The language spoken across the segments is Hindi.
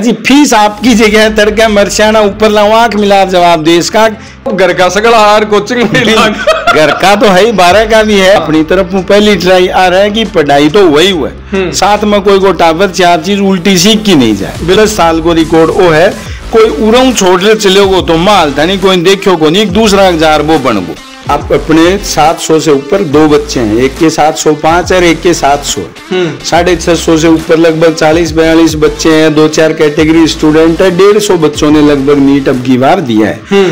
अजी फीस आपकी जगह तड़का मरचाना ऊपर लाओ आंख मिला जवाब दे इसका घर का सगड़ा हार कोचिंग घर का तो है ही 12 का भी है। अपनी तरफ पहली ट्राई आ रहा है कि पढ़ाई तो वही हुआ साथ में कोई को टावर 4 चीज उल्टी सीख की नहीं जाए। 12 साल को रिकॉर्ड वो है कोई उड़ाऊ छोड़ ले चले गो तो माल था नहीं कोई देखो को नहीं एक दूसरा हजार वो बन गो। आप अपने 700 से ऊपर 2 बच्चे हैं, एक के 705 और एक के 700 650 से ऊपर लगभग 40-42 बच्चे हैं, 2-4 कैटेगरी स्टूडेंट है, 150 बच्चों ने लगभग नीट अब की बार दिया है।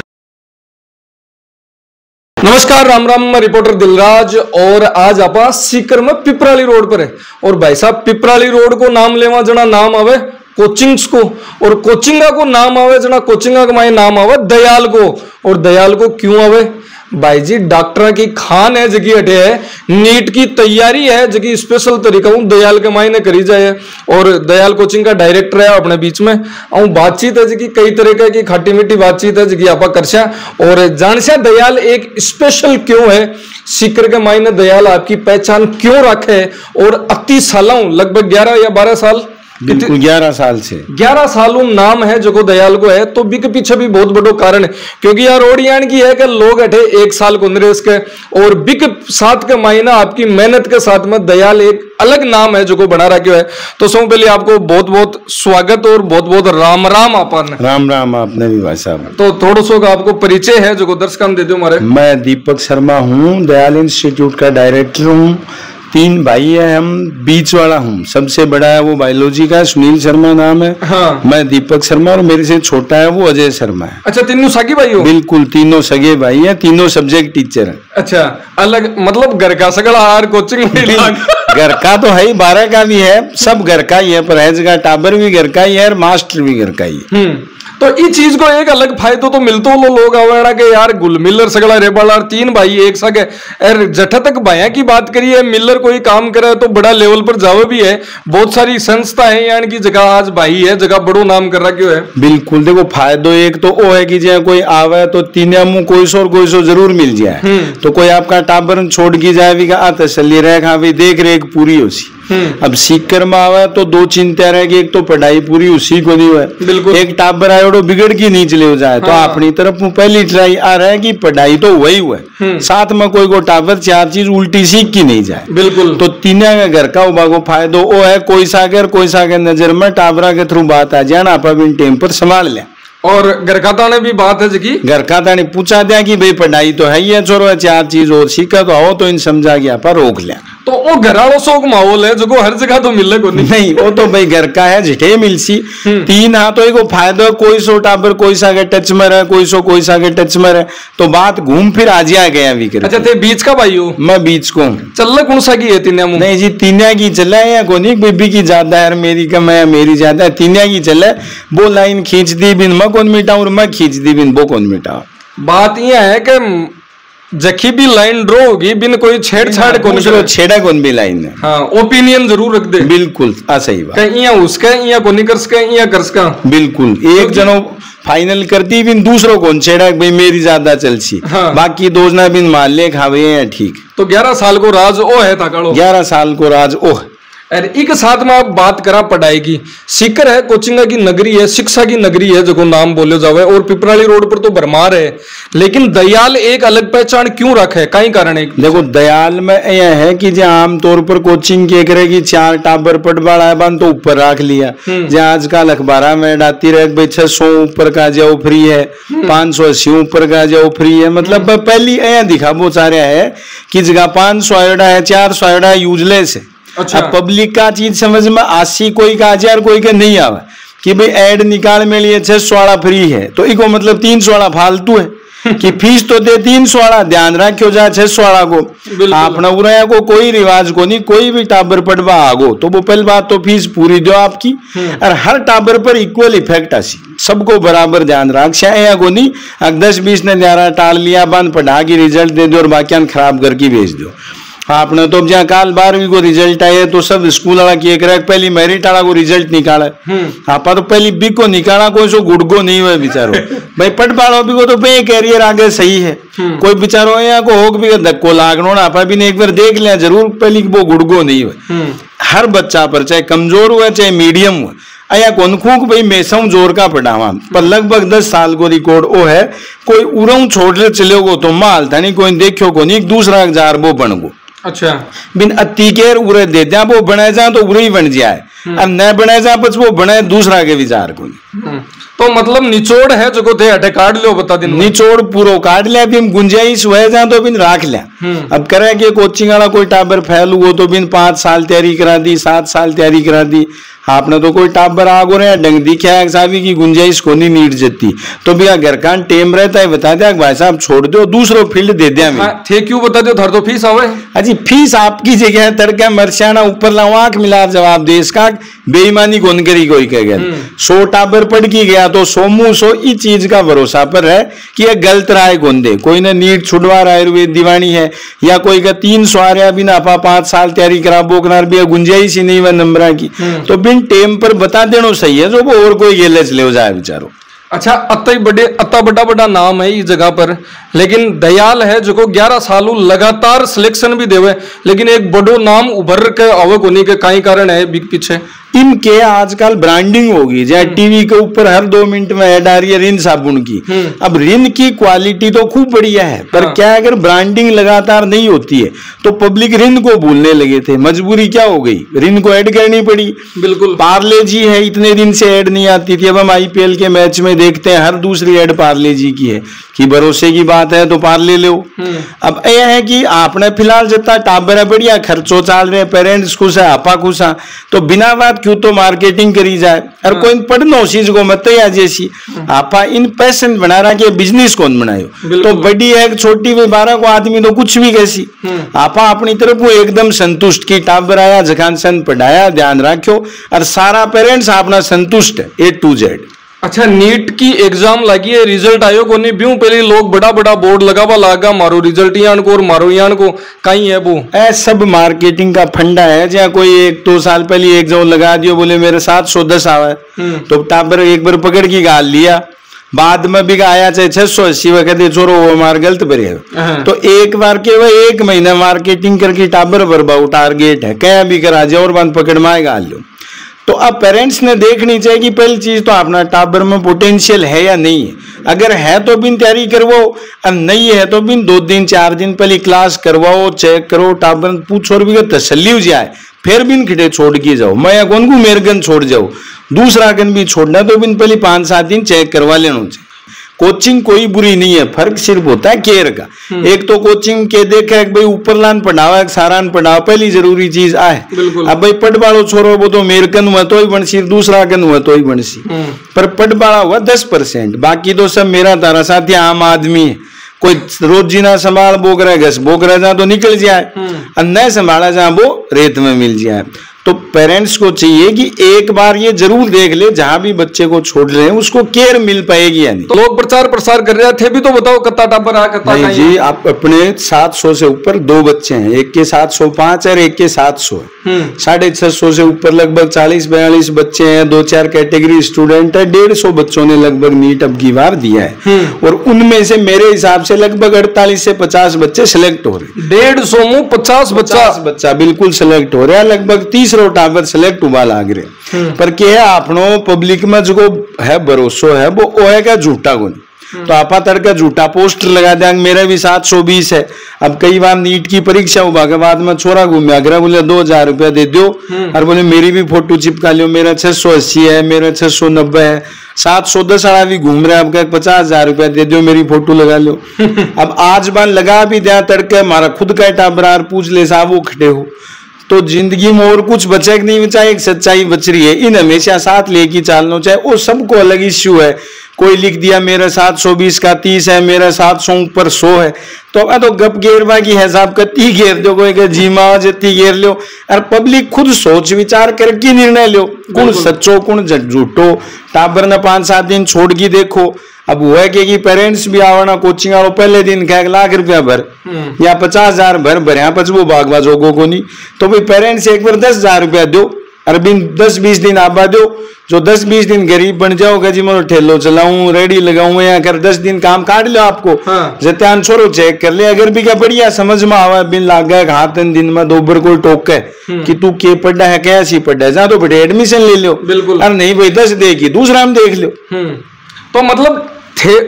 नमस्कार, राम राम, रिपोर्टर दिलराज और आज आप सीकर में पिपराली रोड पर है। और भाई साहब पिपराली रोड को नाम लेवा जना नाम आवे कोचिंग्स को और कोचिंगा को नाम आवे जना कोचिंगा के माए नाम आवे दयाल को। और दयाल को क्यों आवे भाई जी, डॉक्टर की खान है जगी हटे है, नीट की तैयारी है जगी स्पेशल तरीका हूँ दयाल के मायने करी जाए। और दयाल कोचिंग का डायरेक्टर है अपने बीच में और बातचीत है जगी कई तरीके की खट्टी मीठी बातचीत है जगी आप करशा और जानशा दयाल एक स्पेशल क्यों है, सीकर के मायने दयाल आपकी पहचान क्यों रखे और 31 साल लगभग 11 या 12 साल 11 साल से 11 सालों नाम है जो को दयाल को है। तो बिक पीछे भी बहुत बड़ो कारण है क्योंकि यार ओडियान की है कि लोग अठे 1 साल को नरेश के और बिक साथ के मायना आपकी मेहनत के साथ में दयाल एक अलग नाम है जो को बना रखा है। तो सबसे पहले आपको बहुत बहुत स्वागत और बहुत बहुत राम राम आपने। राम राम आपने भी भाई साहब। तो थोड़ा सो का आपको परिचय है जो को दर्शकों दे दो हमारे। मैं दीपक शर्मा हूँ, दयाल इंस्टीट्यूट का डायरेक्टर हूँ। 3 भाई है, हम बीच वाला हूँ, सबसे बड़ा है वो बायोलॉजी का सुनील शर्मा नाम है। हाँ। मैं दीपक शर्मा और मेरे से छोटा है वो अजय शर्मा है। अच्छा, तीनों सगे भाई हो? बिल्कुल, तीनों सगे भाई हैं, तीनों सब्जेक्ट टीचर हैं। अच्छा, अलग मतलब घर का सगड़ा हार कोचिंग घर का तो है ही 12 का भी है, सब घर का ही है, परहेज का टाबर भी घर का ही है और मास्टर भी घर का ही है। तो इस चीज को एक अलग फायदा तो मिलता हो लोग आवेड़ा के यार गुल मिलर सगड़ा रेबाल और 3 भाई एक सगे और जठा तक भाया की बात करिए मिलर कोई काम करे तो बड़ा लेवल पर जावे भी है। बहुत सारी संस्था है यानी कि जगह आज भाई है जगह बड़ो नाम कर रहा है। बिल्कुल, देखो फायदो एक तो वो है कि जहाँ कोई आवे तो तीनों मुंह कोई सो जरूर मिल जाए। तो कोई आपका टाबर छोड़ की जाए तसली रह खा भी देख रेख पूरी होसी। अब सीकर में आवे तो 2 चिंता रहे कि एक तो पढ़ाई पूरी उसी को नहीं हुआ, एक टाबर आयो बिगड़ की नहीं चले हो जाए। तो अपनी तरफ पहली ट्राई आ रहा है कि पढ़ाई तो वही हुआ साथ में कोई को टावर 4 चीज उल्टी सीख की नहीं जाए। बिल्कुल, तो तीनों का घर का उबा को फायदो वो है कोई सा नजर में टावरा के थ्रू बात आ जाए ना आप इन टाइम पर संभाल लें। और गरखाता ने भी बात है जी, गरखाता ने पूछा दिया कि भाई पढ़ाई तो है ही है छोरो 4 चीज और सीखा तो आओ तो इन समझा गया पर रोक लिया। तो वो घराड़ो शौक माहौल है जो हर जगह तो मिले को नहीं वो तो भाई घर का है जिठे मिलसी 3 हाथों को फायदा कोई सो टाबर कोई सा के टच में रहे कोई सा के टच में रहे तो बात घूम फिर आज आ गया भी कर। अच्छा, ते बीच का भाई हो? मैं बीच को चल कौन सा की है? तीन नहीं जी, 3 की चला है या कोनी बीबी की ज्यादा है मेरी कम है मेरी ज्यादा है, 3 की चले वो लाइन खींच दी बिन मैं कौन मिटाऊं और मैं खींच दी बिन वो कौन मिटाऊं। बात यह है कि जखी भी लाइन ड्रॉ होगी बिन कोई छेड़छाड़ कौन चलो छेड़ा कौन भी लाइन है। हाँ, ओपिनियन जरूर रख दे। बिल्कुल सही बात, कहीं उसका या को नहीं कर सका या कर सका। बिल्कुल, एक जनो फाइनल करती बिन दूसरों कौन छेड़ा भाई मेरी ज्यादा चलसी। हाँ। बाकी 2 जना बिन मान ले खावे हैं ठीक। तो 11 साल को राज ओ है था 11 साल को राज ओ है। और एक साथ में आप बात करा पढ़ाई की, सीकर है कोचिंगा की नगरी है, शिक्षा की नगरी है जो नाम बोले जावे और पिपराली रोड पर तो भरमार है, लेकिन दयाल एक अलग पहचान क्यों रखे, कई कारण है? देखो दयाल में यह है कि जहाँ आमतौर पर कोचिंग के करेगी 4 टाबर पटवाड़ा है बन तो ऊपर रख लिया, जहाँ आजकल अखबार में डाती रहे भाई 600 ऊपर का जाओ फ्री है, 580 ऊपर का जाओ फ्री है। मतलब पहली यह दिखा वो चाह रहा है कि जगह 500 आयोडा है 400 आयोडा यूजलेस है। अच्छा। अब पब्लिक का चीज समझ में आसी कोई का 1000 कोई का नहीं आवा कि भाई एड निकाल में लिए 600 वाला फ्री है तो इको मतलब 300 वाला फालतू है कि फीस तो दे 300 वाला ध्यान रखो जाए 600 वाला को आपने उड़ाया को कोई रिवाज को नहीं कोई भी टाबर पटवा आगो तो वो पहली बात तो फीस पूरी दो आपकी और हर टाबर पर इक्वल इफेक्ट आसी सबको बराबर ध्यान रख शाया को नहीं 10-20 ने न्यारा टाल लिया बंद पढ़ा की रिजल्ट दे दो और बाकी खराब करके भेज दो। आपने तो जहाँ काल 12वीं को रिजल्ट आए तो सब स्कूल वाला किए करे पहली मेरिट वाला को रिजल्ट निकाला आप तो पहली बी को निकाला कोई सो गुड़गो नहीं हुआ बेचारो भाई पढ़ पाड़ो भी को तो पे कैरियर आगे सही है कोई बेचारो यहाँ को होक भी धक्को लागनो ना आप भी ने एक बार देख लिया जरूर पहली वो गुड़गो नहीं हुआ। हर बच्चा पर चाहे कमजोर हुआ चाहे मीडियम हुआ अया कौन खूक भाई मैसों जोर का पढ़ावा पर लगभग 10 साल को रिकॉर्ड वो है कोई उरऊ छोड़ चले गो तो माल था नहीं कोई देखो को नहीं दूसरा जार वो बन गो। अच्छा बिन अति केर उरे दे दिया वो बनाए जा तो उरे ही बन जाए अब न बनाए जा बस वो बनाए दूसरा के विचार को तो मतलब निचोड़ है जो थे हटे काट लो बता दिन निचोड़ पूरा काट लिया बिन गुंजाइश हुए जा तो बिन राख लिया। अब करे कि कोचिंग वाला कोई टाबर फैल हुआ तो बिन 5 साल तैयारी करा दी 7 साल तैयारी करा दी आपने तो कोई टाबर आगो रहे डंग दिखा साहबी की गुंजाइश को नहीं नीट जती तो भैया घर का टेम रहता है बता दिया भाई साहब छोड़ दो दूसरो फील्ड दे दिया थे क्यों बता दो धर तो फीस आवे अजी फीस आपकी जगह है तड़का मरसियाना ऊपर लाओ आंख मिला जवाब दे इसका बेईमानी कौन करी कोई कह गया 100 टाबर पढ़ की गया तो 100 मुंह 100 इस चीज का भरोसा पर है कि ये गलत राय कौन दे कोई ने नीट छुड़वा आयुर्वेद दीवानी है या कोई का 300 आ रहा बिना आपा 5 साल तैयारी करा बोकनार भी गुंजाइश ही नहीं वह नंबरा की तो बिन टेम पर बता देना सही है जो वो और कोई गेले चले जाए बेचारो। अच्छा अत्ता बड़ा नाम है इस जगह पर लेकिन दयाल है जो को 11 सालों लगातार सिलेक्शन भी देवे लेकिन एक बड़ो नाम उभर के आवे को नहीं के कई कारण है बिग पीछे इनके आजकल ब्रांडिंग होगी जैसे टीवी के ऊपर हर 2 मिनट में ऐड आ रही है रिन साबुन की। अब रिन की क्वालिटी तो खूब बढ़िया है पर क्या अगर ब्रांडिंग लगातार नहीं होती है तो पब्लिक रिन को भूलने लगे थे मजबूरी क्या हो गई रिन को ऐड करनी पड़ी। बिल्कुल पार्ले जी है इतने दिन से ऐड नहीं आती थी अब हम IPL के मैच में देखते हैं हर दूसरी ऐड पार्ले जी की है कि भरोसे की बात है तो पार्ले लो। अब यह है कि आपने फिलहाल जितना टाबर है बढ़िया खर्चो चाल रहे पेरेंट्स खुश है आपा खुश है तो बिना बात क्यों तो मार्केटिंग करी जाए और कोई पढ़ना चीज को मत या जैसी आपा इन पैशन बना रहा कि बिजनेस कौन बनायो तो बड़ी है छोटी भी 12 को आदमी तो कुछ भी कैसी आपा अपनी तरफ वो एकदम संतुष्ट की टाबर आया जखान सन पढ़ाया ध्यान रखो और सारा पेरेंट्स अपना संतुष्ट है A to Z। अच्छा नीट की एग्जाम लगी है रिजल्ट आयो को नहीं ब्यूं पहले लोग बड़ा बोर्ड लगावा लागा मारो रिजल्ट यान को और मारो यान को कहीं है वो सब मार्केटिंग का फंडा है जहाँ कोई 1-2 साल पहले एक जो लगा दियो बोले मेरे 710 आवा तो टाबर एक बार पकड़ की गाल लिया बाद में भी आया चाहे 680 वह कहते छोरो वो मार गलत बरेगा तो एक बार के वह 1 महीना मार्केटिंग करके टाबर बरबाऊ टारगेट है क्या भी करा जाए और बंद पकड़ माए गाल लो। तो अब पेरेंट्स ने देखनी चाहिए कि पहली चीज तो अपना टाबर में पोटेंशियल है या नहीं है अगर है तो बिन तैयारी करवाओ और नहीं है तो बिन 2 दिन 4 दिन पहले क्लास करवाओ चेक करो टाबर पूछो और भी तसल्ली हो जाए फिर बिन खिटे छोड़ के जाओ मैं कौन को मेरे गन छोड़ जाओ दूसरा गन भी छोड़ना तो बिन पहले 5-7 दिन चेक करवा लेना चाहिए। कोचिंग कोई बुरी नहीं है फर्क सिर्फ होता है केयर का। एक तो कोचिंग के देखे भाई ऊपर लान पढ़ावा सारान पढ़ावा पहली जरूरी चीज आए अब भाई पढ़ वालो छोरो वो तो मेरे कन हुआ तो ही बनसी दूसरा कन हुआ तो ही बनसी पर पढ़ वाला हुआ 10% बाकी तो सब मेरा तारा साथी आम आदमी है कोई रोजी ना संभाल बोक रहे घस बोक रहे जहाँ तो निकल जाए और न संभाला जहाँ वो रेत में मिल जाए। तो पेरेंट्स को चाहिए कि एक बार ये जरूर देख ले जहां भी बच्चे को छोड़ रहे हैं उसको केयर मिल पाएगी या नहीं। तो लोग प्रचार प्रसार कर रहे थे भी तो बताओ कत्ता टापर आ कत्ता नहीं जी आप अपने 700 से ऊपर 2 बच्चे हैं एक के 705 और एक के 700 है 650 से ऊपर लगभग 40-42 बच्चे हैं 2-4 कैटेगरी स्टूडेंट है 150 बच्चों ने लगभग नीट अब की बार दिया है और उनमें से मेरे हिसाब से लगभग 48 से 50 बच्चे सिलेक्ट हो रहे 150 में 50 बच्चा बिल्कुल सिलेक्ट हो रहा है लगभग 30 टाबर सिलेक्ट हुआ लाग रहे पर क्या आपनो पब्लिक में जो है भरोसा है वो है क्या झूठा गुण तो आपा तड़का झूठा पोस्टर लगा देंगे मेरा भी 720 है। अब कई बार नीट की परीक्षा हुआ के बाद में छोरा घूमया करा बोले 2000 रुपया दे दो और बोले मेरी भी फोटो चिपका लो मेरा 680 है मेरा 690 है 710 वाला भी घूम रहा है अब 50,000 रुपया दे दो मेरी फोटो लगा लो। अब आज बार लगा भी दिया तड़के हमारा खुद का टाबरार पूछ ले साहब वो खड़े हो तो जिंदगी में और कुछ बचे कि नहीं बचा एक सच्चाई बच रही है इन हमेशा साथ लेके चलना चाहिए वो सबको अलग इश्यू है। कोई लिख दिया मेरा 720 का 30 है मेरा 700 ऊपर 100 है तो गप गेरवा की हिसाब कती घेर दो कोई जी माँ जती घेर लो और पब्लिक खुद सोच विचार करके निर्णय लो कौन सच्चो कौन झूठो टाबर ने 5-7 दिन छोड़ के देखो। अब वो है कि पेरेंट्स भी आवना कोचिंग वालों पहले दिन कह 1 लाख रुपया भर या 50,000 भर यहाँ पच वो भागवा जोगो को नहीं तो भाई पेरेंट्स एक बार 10,000 रुपया दो और बिन 10-20 दिन आबा दो, जो 10-20 दिन गरीब बन जाओगे जी, मैं ठेलो चलाऊं, रेडी लगाऊं, या कर 10 दिन काम काट लो आपको। हाँ। जत्यान छोरो चेक कर ले, अगर भी क्या बढ़िया समझ में आवा, बिन लाग गए हाथ दिन में दोबर को टोक है कि तू के पढ़ा है, कैसी पढ़ा है, जा तो बेटे एडमिशन ले लो। बिल्कुल। और नहीं भाई 10 देगी, दूसरा हम देख लो। तो मतलब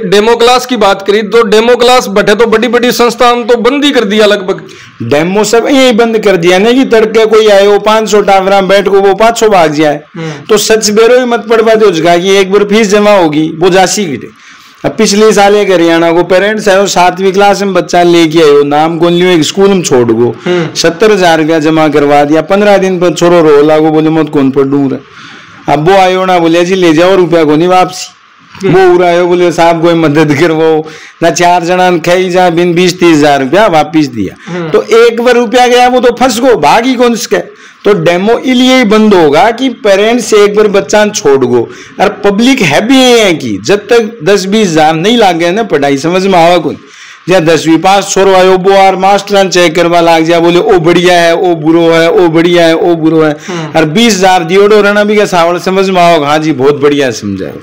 डेमो क्लास की बात करी तो डेमो क्लास बैठे तो बड़ी बड़ी संस्थान तो बंद ही कर दिया लगभग। डेमो सब यही बंद कर दिया ना कि तड़के कोई आए वो 500 टावरा बैठ को वो 500 भाग जाए। तो सच बेरो ही मत पढ़वा दो उसका कि एक बार फीस जमा होगी वो जासी गिटे। अब पिछले साल एक हरियाणा को पेरेंट्स है 7वीं क्लास में बच्चा लेके आयो, नाम कौन लियो, एक स्कूल में छोड़ गो, 70,000 रुपया जमा करवा दिया। 15 दिन पर छोरो रो लागो, बोले मत कौन पढ़ू रहा। अब वो आयो ना, बोले जी ले जाओ, रुपया को नहीं वापसी। वो उड़ायो, बोले साहब कोई मदद करवाओ ना, 4 जना खाई जा, बिन 20-30 हजार रुपया वापिस दिया। तो एक बार रुपया गया वो तो फंस गो, भागी कौन सके। तो डेमो इसलिए ही बंद होगा कि पेरेंट्स एक बार बच्चा छोड़ गो। और पब्लिक है भी ये है कि जब तक 10-20 हजार नहीं लाग गए ना पढ़ाई समझ में आवा कोई, या 10वीं पास छोरो आयो वो और मास्टर चेक करवा लाग जाए, बोले ओ बढ़िया है, ओ बुरो है, ओ बढ़िया है, ओ बुरो है। और 20 हजार दियोड़ो रहना भी क्या सावल समझ में आओ, हाँ जी बहुत बढ़िया समझाओ।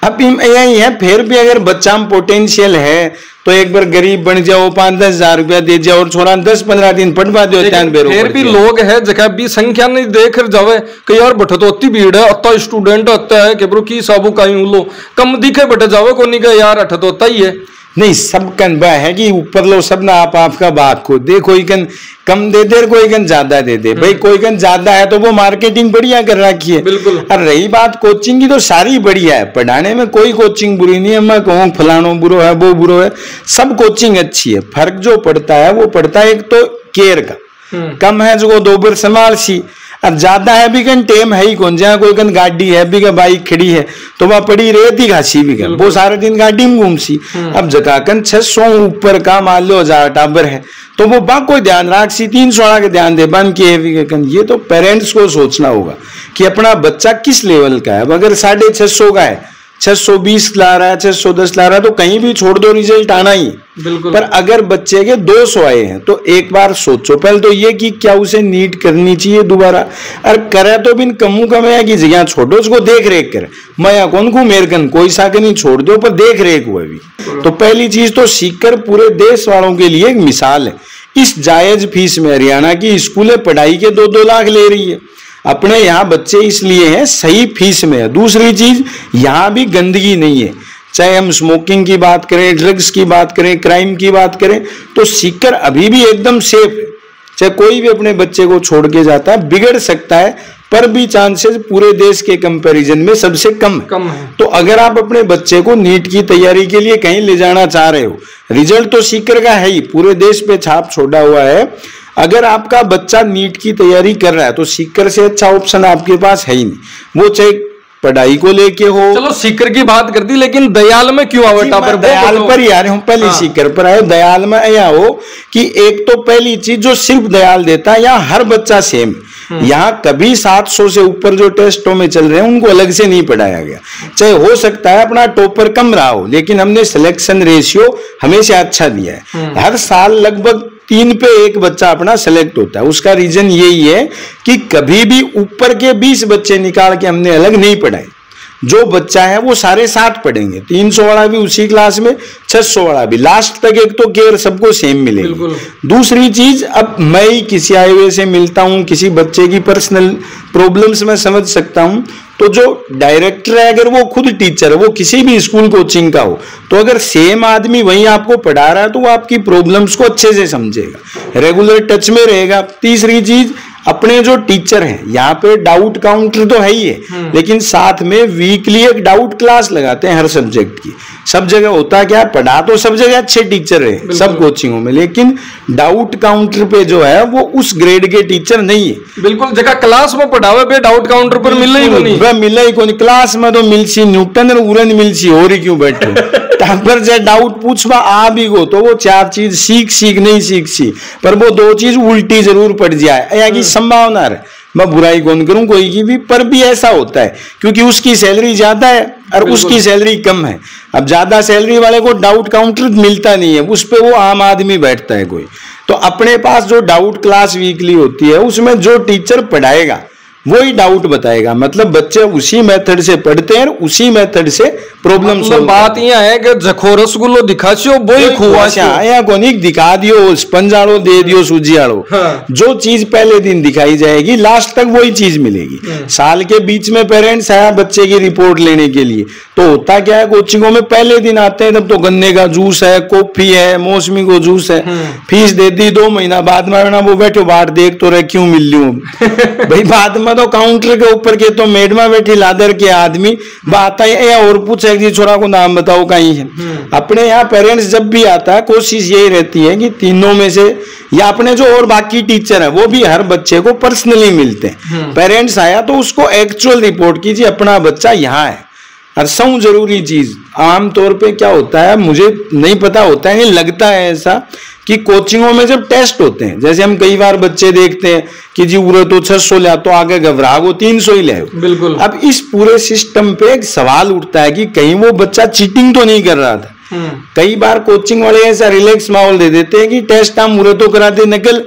अब यही है, फिर भी अगर बच्चा में पोटेंशियल है तो एक बार गरीब बन जाओ, 5-10 हजार रुपया दे जाओ और छोरा 10-15 दिन पढ़वा दो। फिर भी लोग है जगह भी संख्या नहीं देख जावे कि यार बैठे तो अति भीड़ है, अत्ता स्टूडेंट अत्ता है कि ब्रो की साबू काई लो कम दिखे बैठे जावे को नहीं कहे यार अठ तो अत्ता ही है। नहीं सब कन बा है कि ऊपर लो सब ना आपका बात को दे, कोई कन कम दे दे, कोई कन ज्यादा दे दे। भाई कोई कन ज्यादा है तो वो मार्केटिंग बढ़िया कर रखी है। बिल्कुल। और रही बात कोचिंग की तो सारी बढ़िया है, पढ़ाने में कोई कोचिंग बुरी नहीं है। मैं कहूँ फलानो बुरो है वो बुरो है, सब कोचिंग अच्छी है। फर्क जो पड़ता है वो पड़ता है एक तो केयर का, कम है जो 2 बार संभाल सी, और ज्यादा है भी कन टेम है ही कौन, जहाँ कोई कन गाड़ी है भी का बाइक खड़ी है तो वह पड़ी रहती घासी भी कन, वो सारे दिन गाड़ी में घूमसी। अब जगह कन 600 ऊपर का मान लो 1000 टाबर है तो वो बा कोई ध्यान राख सी, 300 के ध्यान दे बन के कन। ये तो पेरेंट्स को सोचना होगा कि अपना बच्चा किस लेवल का है। अब अगर 650 का है, 620 ला रहा है, 610 ला रहा है तो कहीं भी छोड़ दो, रिजल्ट आना ही। बिल्कुल। पर अगर बच्चे के 200 आए हैं तो एक बार सोचो पहले तो ये कि क्या उसे नीट करनी चाहिए दोबारा, और करे तो बिन कमू कमे की जगह छोड़ो, उसको देख रेख करे। मैं कौन को मेरे कन कोई सा नहीं छोड़ दो, पर देख रेख हुआ भी। तो पहली चीज तो सीकर पूरे देश वालों के लिए एक मिसाल है। इस जायज फीस में हरियाणा की स्कूलें पढ़ाई के 2-2 लाख ले रही है। अपने यहाँ बच्चे इसलिए हैं सही फीस में है। दूसरी चीज यहाँ भी गंदगी नहीं है, चाहे हम स्मोकिंग की बात करें, ड्रग्स की बात करें, क्राइम की बात करें, तो सीकर अभी भी एकदम सेफ है। चाहे कोई भी अपने बच्चे को छोड़ के जाता है, बिगड़ सकता है पर भी चांसेस पूरे देश के कंपैरिजन में सबसे कम है। तो अगर आप अपने बच्चे को नीट की तैयारी के लिए कहीं ले जाना चाह रहे हो, रिजल्ट तो सीकर का है ही, पूरे देश पे छाप छोड़ा हुआ है। अगर आपका बच्चा नीट की तैयारी कर रहा है तो सीकर से अच्छा ऑप्शन आपके पास है ही नहीं, वो चाहे पढ़ाई को लेके हो। चलो सीकर की बात कर दी, लेकिन दयाल में क्यों आवटा पर दयाल पर ही आ रहे हूँ, पहले सीकर पर आए। दयाल में यह हो कि एक तो पहली चीज जो सिर्फ दयाल देता है, यहाँ हर बच्चा सेम, यहाँ कभी 700 से ऊपर जो टेस्टों में चल रहे हैं उनको अलग से नहीं पढ़ाया गया। चाहे हो सकता है अपना टॉपर कम रहा हो, लेकिन हमने सिलेक्शन रेशियो हमेशा अच्छा दिया है। हर साल लगभग 3 पे 1 बच्चा अपना सेलेक्ट होता है। उसका रीजन यही है कि कभी भी ऊपर के 20 बच्चे निकाल के हमने अलग नहीं पढ़ाए। जो बच्चा है वो सारे साथ पढ़ेंगे, 300 वाला भी उसी क्लास में, 600 वाला भी, लास्ट तक एक तो केयर सबको सेम मिलेगी। दूसरी चीज, अब मैं ही किसी आए हुए से मिलता हूँ, किसी बच्चे की पर्सनल प्रॉब्लम्स में समझ सकता हूँ, तो जो डायरेक्टर है अगर वो खुद टीचर है, वो किसी भी स्कूल कोचिंग का हो, तो अगर सेम आदमी वहीं आपको पढ़ा रहा है तो वो आपकी प्रॉब्लम्स को अच्छे से समझेगा, रेगुलर टच में रहेगा। तीसरी चीज, अपने जो टीचर हैं यहाँ पे डाउट काउंटर तो है ही है, लेकिन साथ में वीकली एक डाउट क्लास लगाते हैं हर सब्जेक्ट की। सब जगह होता क्या, पढ़ा तो सब जगह अच्छे टीचर है सब कोचिंगों में, लेकिन डाउट काउंटर पे जो है वो उस ग्रेड के टीचर नहीं है। बिल्कुल, जगह क्लास में पढ़ावे पे डाउट काउंटर पर मिल ही नहीं, मिल ही कोई। क्लास में तो मिलसी न्यूटन और उरन मिलसी, हो रही क्यों बैठे पर जब डाउट पूछवा आ भी गो तो वो 4 चीज सीख नहीं सीख सी, पर वो 2 चीज उल्टी जरूर पड़ जाए, या की संभावना है। मैं बुराई कौन करूं कोई की भी, पर भी ऐसा होता है क्योंकि उसकी सैलरी ज्यादा है और उसकी सैलरी कम है। अब ज्यादा सैलरी वाले को डाउट काउंटर मिलता नहीं है, उस पे वो आम आदमी बैठता है कोई। तो अपने पास जो डाउट क्लास वीकली होती है उसमें जो टीचर पढ़ाएगा वही डाउट बताएगा। मतलब बच्चे उसी मेथड से पढ़ते हैं, उसी मेथड से प्रॉब्लम मतलब बात यह है कि जखो रसगुल्लो दिखाशियो वही खुआशियो आया कोनिक दिखा दियो, स्पंज आड़ो दे दियो, सूजी आड़ो। हाँ। जो चीज पहले दिन दिखाई जाएगी लास्ट तक वही चीज मिलेगी। साल के बीच में पेरेंट्स आया बच्चे की रिपोर्ट लेने के लिए, तो होता क्या है कोचिंगों में पहले दिन आते हैं तब तो गन्ने का जूस है, कॉफी है, मौसमी को जूस है, फीस दे दी। 2 महीना बाद में वो बैठो बाहर देख तो रहे क्यों मिल लूं भाई। बाद में तो काउंटर के ऊपर के तो मेडमा बैठी लादर के आदमी बात है और पूछे कि छोरा को नाम बताओ कहीं है। अपने यहाँ पेरेंट्स जब भी आता है कोशिश यही रहती है कि तीनों में से या अपने जो और बाकी टीचर है वो भी हर बच्चे को पर्सनली मिलते हैं। पेरेंट्स आया तो उसको एक्चुअल रिपोर्ट कीजिए अपना बच्चा यहाँ है। और सब जरूरी चीज आमतौर पे क्या होता है मुझे नहीं पता होता है, नहीं लगता है ऐसा कि कोचिंगों में जब टेस्ट होते हैं, जैसे हम कई बार बच्चे देखते हैं कि जी उरे तो 600 लिया तो आगे घबरा गो 300 ही ले। बिल्कुल। अब इस पूरे सिस्टम पे एक सवाल उठता है कि कहीं वो बच्चा चीटिंग तो नहीं कर रहा था। कई बार कोचिंग वाले ऐसा रिलैक्स माहौल दे देते हैं कि टेस्ट हम उरे तो कराते निकल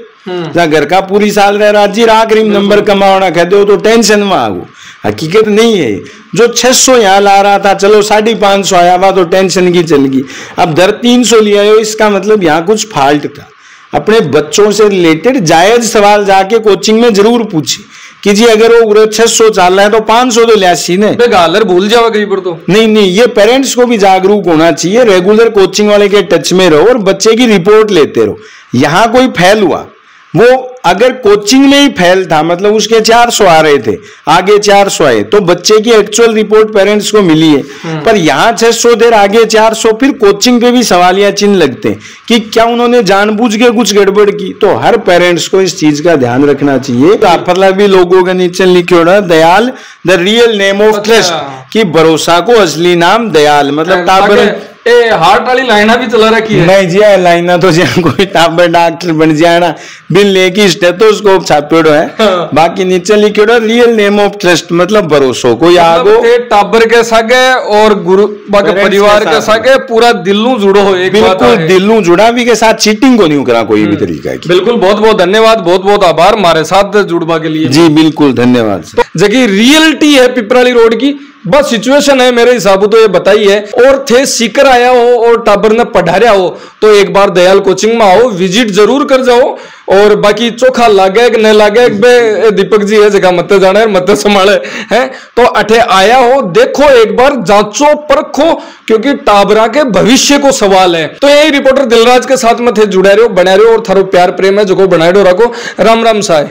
घर का पूरी साल रह राजी आखिरी नंबर कमाना कहते हो तो टेंशन में आगो। हकीकत नहीं है। जो 600 यहाँ ला रहा था चलो 550 आया हुआ तो टेंशन की चल गई, अब दर 300 लिया हो इसका मतलब यहाँ कुछ फॉल्ट था। अपने बच्चों से रिलेटेड जायज सवाल जाके कोचिंग में जरूर पूछे कि जी अगर वो 600 चल रहा है तो 500 तो लियासी ने गालर भूल जाओ कहीं पर तो नहीं। ये पेरेंट्स को भी जागरूक होना चाहिए, रेगुलर कोचिंग वाले के टच में रहो और बच्चे की रिपोर्ट लेते रहो। यहाँ कोई फेल हुआ वो अगर कोचिंग में ही फेल था मतलब उसके 400 आ रहे थे आगे 400 आए तो बच्चे की एक्चुअल रिपोर्ट पेरेंट्स को मिली है। पर यहाँ 600 देर आगे 400 फिर कोचिंग पे भी सवालिया चिन्ह लगते हैं कि क्या उन्होंने जानबूझ के कुछ गड़बड़ की। तो हर पेरेंट्स को इस चीज का ध्यान रखना चाहिए। तो आप भी लोगों के नीचे लिखे होना Dayal the real name of trust कि भरोसा को असली नाम दयाल। मतलब टाबर हार्ट वाली लाइना भी चला रखी है नहीं जी लाइना तो जहाँ कोई टाबर डॉक्टर बन जाना बिन लेके स्टेथोस्कोप छापेड़ो है। हाँ। बाकी नीचे लिखेड़ो रियल नेम ऑफ ट्रस्ट मतलब भरोसो कोई आगो टाबर के सागे और गुरु बाकी परिवार के सागे पूरा दिल्लू जुड़ो हो एक बिल्कुल दिल्लू जुड़ा भी के साथ चीटिंग को नहीं करा कोई भी तरीका है। बिल्कुल बहुत बहुत धन्यवाद, बहुत बहुत आभार हमारे साथ जुड़वा के लिए। जी बिल्कुल धन्यवाद। जगह रियलिटी है पिपराली रोड की बस सिचुएशन है मेरे हिसाब तो ये बताई है। और थे सीकर आया हो और टाबर ने पढ़ाया हो तो एक बार दयाल कोचिंग में आओ, विजिट जरूर कर जाओ। और बाकी चोखा लागे कि नहीं लागे बे दीपक जी है जगह मत जाने मत संभाले हैं तो अठे आया हो देखो एक बार जांचो परखो क्योंकि टाबरा के भविष्य को सवाल है। तो यही रिपोर्टर दिलराज के साथ में थे जुड़े रहो बने रहो और थारो प्यार प्रेम है जो बनाए रखो। राम राम साय।